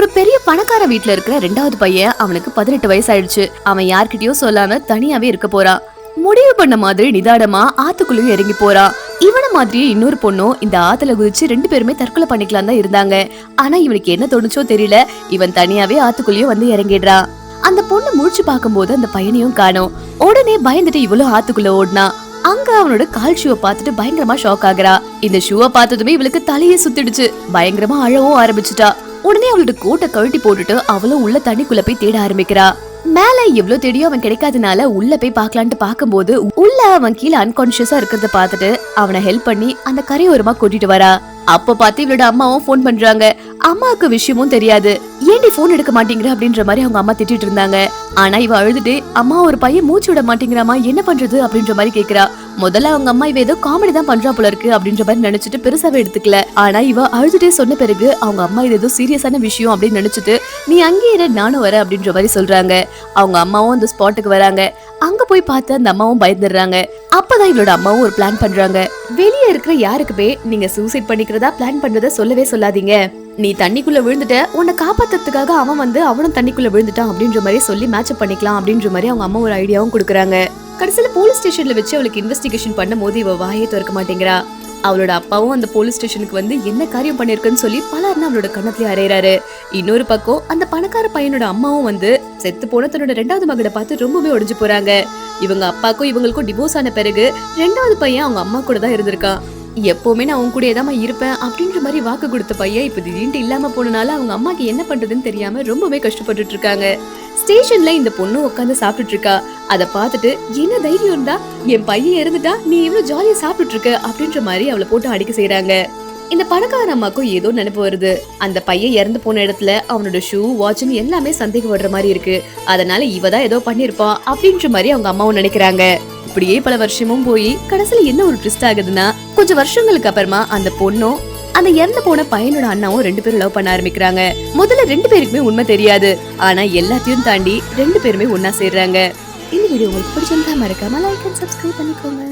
ஒரு பெரிய பணக்கார வீட்டுல இருக்கிற ரெண்டாவது பையன் அவனுக்கு 18 வயசு ஆயிடுச்சு. அவன் யார்கிட்டயும் சொல்லாம தனியாவே இருக்க போறான். முடிவு பண்ண மாதிரி நிதானமா ஆத்துக்குள்ளயும் இறங்கி போறான். இவன மாதிரியே இன்னொரு பொண்ணும் இந்த ஆத்துல குதிச்சு 2 பேருமே தற்கொலை பண்ணிக்கலாம் தான் இருந்தாங்க. ஆனா இவனுக்கு என்ன தோணுச்சோ தெரியல, இவன் தனியாவே ஆத்துக்குள்ளயும் வந்து இறங்கிடுறான். அந்த பொண்ணு முழிச்சு பாக்கும்போது அந்த பையனையும் காணோம். உடனே பயந்துட்டு இவளும் ஆத்துக்குள்ள ஓடுனா. அங்க அவனோட கால் ஷூவை பார்த்துட்டு பயங்கரமா ஷாக் ஆகுறா. இந்த ஷூவை பார்த்ததுமே இவளுக்கு தலையே சுத்திடுச்சு. பயங்கரமா அழவும் ஆரம்பிச்சுட்டா. உடனே அவளோட கோட்டை கழட்டி போட்டுட்டு அவளும் உள்ள தண்ணிக்குள்ள போய் தேட ஆரம்பிக்கிறா. மேல எவ்வளவு தேடியும் அவன் கிடைக்காதனால உள்ள போய் பாக்கலான்ட்டு பாக்கும்போது உள்ள அவன் கீழே அன்கான்சியஸா இருக்கிறத பாத்துட்டு அவனை ஹெல்ப் பண்ணி அந்த கரையோரமா கூட்டிட்டு வரா. அப்ப பார்த்து இவளோட அம்மாவும் போன் பண்றாங்க. அம்மாவுக்கு விஷயமும் தெரியாது. ஏன்டி போன் எடுக்க மாட்டேங்கிற அப்படின்ற மாதிரி அவங்க அம்மா திட்டிட்டு இருந்தாங்க. ஆனா இவ அழுதுட்டு, அம்மா ஒரு பையன் மூச்சு விட மாட்டேங்கிறாமா, என்ன பண்றது அப்படின்ற மாதிரி கேக்குறா. முதல்ல அவங்க அம்மா இவ ஏதோ காமெடி தான் பண்றா போல இருக்கு அப்படின்ற மாதிரி நினைச்சிட்டு பெருசாவே எடுத்துக்கல. ஆனா இவ அழுதுட்டே சொன்ன பிறகு அவங்க அம்மா இது ஏதோ சீரியஸான விஷயம் அப்படின்னு நினைச்சிட்டு, நீ அங்கேயே இரு நானும் வரேன் அப்படின்ற மாதிரி சொல்றாங்க. அவங்க அம்மாவும் அந்த ஸ்பாட்டுக்கு வராங்க. அங்க போய் பார்த்து அந்த அம்மாவும் பயந்துடுறாங்க. அப்பதான் இவளோட அம்மாவும் ஒரு பிளான் பண்றாங்க. வெளியே இருக்கிற யாருக்குமே நீங்க சூசைட் பண்ணிக்கிறதா பிளான் பண்றத சொல்லவே சொல்லாதீங்க. நீ தண்ணிக்குள்ள விழுந்துட்ட, உன்னை காப்பாத்துறதுக்காக அவனும் தண்ணிக்குள்ள விழுந்துட்டான் அப்படின்ற மாதிரி சொல்லி மேட்சப் பண்ணிக்கலாம் அப்படின்ற மாதிரி அவங்க அம்மா ஒரு ஐடியாவும் கொடுக்குறாங்க. கடைசியில போலீஸ் ஸ்டேஷன்ல வச்சு அவளுக்கு இன்வெஸ்டிகேஷன் பண்ணும் போது இவ வாயை திறக்க மாட்டேங்கிறா. அவளோட அப்பாவும் அந்த போலீஸ் ஸ்டேஷனுக்கு வந்து என்ன காரியம் பண்ணிருக்குன்னு சொல்லி பலர்னு அவளோட கண்ணத்திலே அறையறாரு. இன்னொரு பக்கம் அந்த பணக்கார பையனோட அம்மாவும் வந்து செத்து போன தன்னோட 2வது மகனை பார்த்து ரொம்பவே உடைஞ்சு போறாங்க. இவங்க அப்பாக்கும் இவங்களுக்கும் டிவோர்ஸ் ஆன பிறகு 2வது பையன் அவங்க அம்மா கூட தான் இருந்திருக்கான். எப்பவுமே நான் அவங்க கூட ஏதாம இருப்பேன் அப்படின்ற மாதிரி வாக்கு கொடுத்த பையன் இப்ப திடீர்னு இல்லாம போனனால அவங்க அம்மாக்கு என்ன பண்றதுன்னு தெரியாம ரொம்பவே கஷ்டப்பட்டுட்டு இருக்காங்க. ஸ்டேஷன்ல இந்த பொண்ணு உட்காந்து சாப்பிட்டுட்டு இருக்கா. அத பாத்துட்டு, என்ன தைரியம் இருந்தா என் பையன் இறந்துட்டா நீ எவ்வளவு ஜாலியா சாப்பிட்டுட்டு இருக்க அப்படின்ற மாதிரி அவளை போட்டு அடிக்க செய்யறாங்க. இந்த பணக்கார அம்மாக்கும் ஏதோ நினைப்பு வருது. அந்த பையன் இறந்து போன இடத்துல அவனோட ஷூ வாட்ச்னு எல்லாமே சந்தேகம் வர்ற மாதிரி இருக்கு. அதனால இவதான் ஏதோ பண்ணிருப்பான் அப்படின்ற மாதிரி அவங்க அம்மாவும் நினைக்கிறாங்க. இப்படியே பல வருஷமும் போய் கடைசியில என்ன ஒரு ட்விஸ்ட் ஆகுதுன்னா, கொஞ்சம் வருஷங்களுக்கு அப்புறமா அந்த பொண்ணும் அந்த இறந்து போன பையனோட அண்ணாவும் 2 பேரும் லவ் பண்ண ஆரம்பிக்கிறாங்க. முதல்ல 2 பேருக்குமே உண்மை தெரியாது. ஆனா எல்லாத்தையும் தாண்டி 2 பேருமே ஒன்னா சேர்றாங்க. இந்த வீடியோ உங்களுக்கு பிடிச்சிருந்தா மறக்காம லைக் அண்ட் சப்ஸ்கிரைப் பண்ணிக்கோங்க.